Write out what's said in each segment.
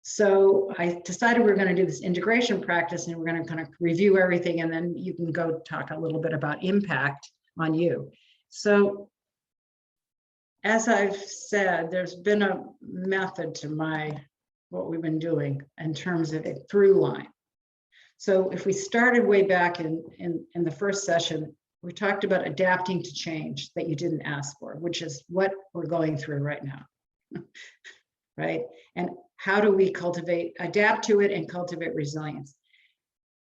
So I decided we were going to do this integration practice, and we're going to kind of review everything, and then you can go talk a little bit about impact on you. So as I've said, there's been a method to what we've been doing in terms of a through line. So if we started way back in the first session, we talked about adapting to change that you didn't ask for, which is what we're going through right now, right? And how do we adapt to it and cultivate resilience?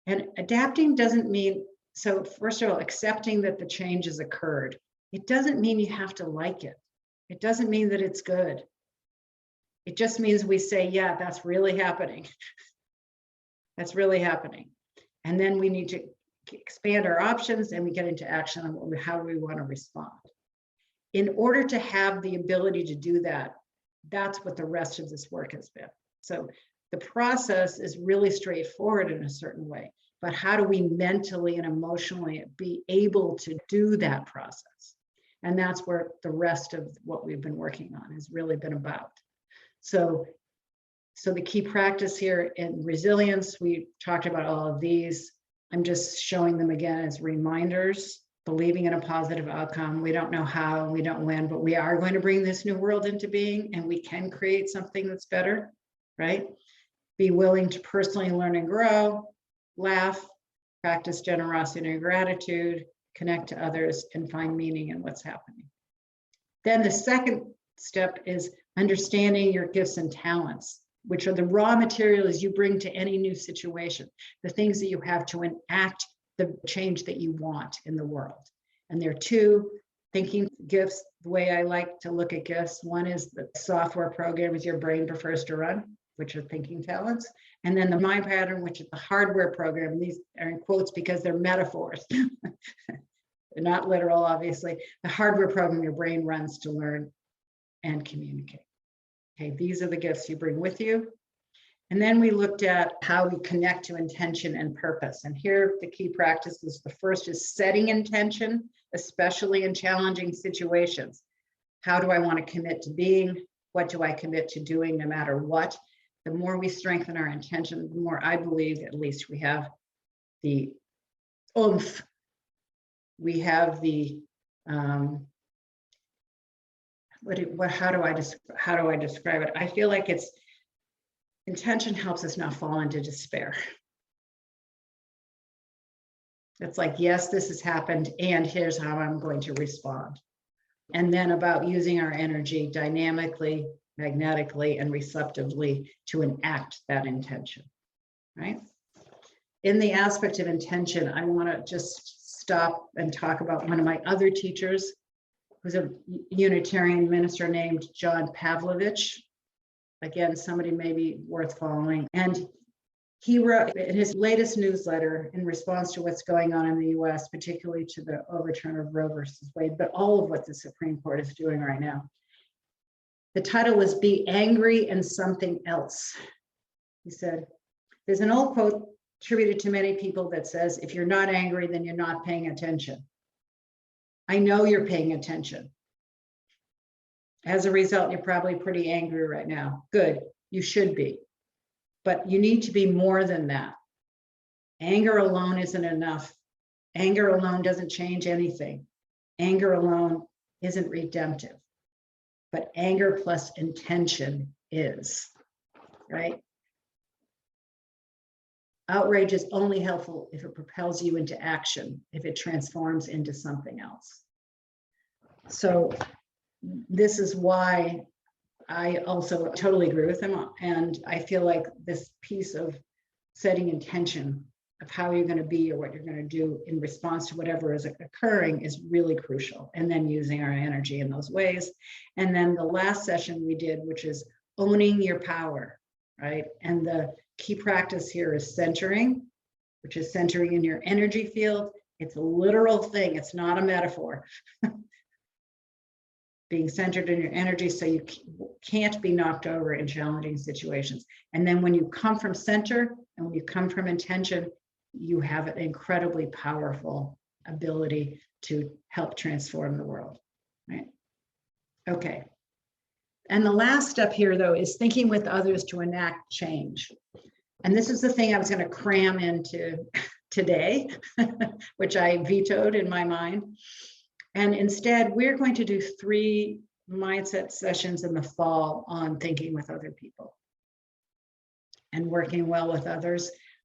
And adapting doesn't mean, so first of all, accepting that the change has occurred. It doesn't mean you have to like it. It doesn't mean that it's good. It just means we say, yeah, that's really happening. That's really happening. And then we need to expand our options, and we get into action on how we want to respond. In order to have the ability to do that, that's what the rest of this work has been. So the process is really straightforward in a certain way, but how do we mentally and emotionally be able to do that process? And that's where the rest of what we've been working on has really been about. So the key practice here in resilience, we talked about all of these. I'm just showing them again as reminders. Believing in a positive outcome. We don't know how, we don't when, but we are going to bring this new world into being, and we can create something that's better, right? Be willing to personally learn and grow, laugh, practice generosity and gratitude, connect to others, and find meaning in what's happening. Then the second step is understanding your gifts and talents, which are the raw materials you bring to any new situation, the things that you have to enact the change that you want in the world. And there are two thinking gifts, the way I like to look at gifts. One is the software programs your brain prefers to run, which are thinking talents. And then the mind pattern, which is the hardware program. These are in quotes because they're metaphors. They're not literal, obviously. The hardware program your brain runs to learn and communicate. Okay, these are the gifts you bring with you. And then we looked at how we connect to intention and purpose. And here the key practices, the first is setting intention, especially in challenging situations. How do I want to commit to being? What do I commit to doing no matter what? The more we strengthen our intention, the more I believe at least we have the oomph. We have the, how do I describe it? I feel like intention helps us not fall into despair. It's like, yes, this has happened, and here's how I'm going to respond. And then about using our energy dynamically, magnetically, and receptively to enact that intention, right? In the aspect of intention, I want to just stop and talk about one of my other teachers, who's a Unitarian minister named John Pavlovich. Again, somebody maybe worth following. And he wrote in his latest newsletter in response to what's going on in the US, particularly to the overturn of Roe versus Wade, but all of what the Supreme Court is doing right now. The title was Be Angry and Something Else. He said, there's an old quote attributed to many people that says, if you're not angry, then you're not paying attention. I know you're paying attention. As a result, you're probably pretty angry right now. Good, you should be. But you need to be more than that. Anger alone isn't enough. Anger alone doesn't change anything. Anger alone isn't redemptive. But anger plus intention is, right? Outrage is only helpful if it propels you into action, if it transforms into something else. So this is why I also totally agree with him. And I feel like this piece of setting intention of how you're going to be or what you're going to do in response to whatever is occurring is really crucial. And then using our energy in those ways. And then the last session we did, which is owning your power, right? And the key practice here is centering, which is centering in your energy field. It's a literal thing. It's not a metaphor. Being centered in your energy so you can't be knocked over in challenging situations. And then when you come from center and when you come from intention, you have an incredibly powerful ability to help transform the world, right? Okay. And the last step here, though, is thinking with others to enact change. And this is the thing I was going to cram into today, which I vetoed in my mind. And instead, we're going to do 3 mindset sessions in the fall on thinking with other people and working well with others.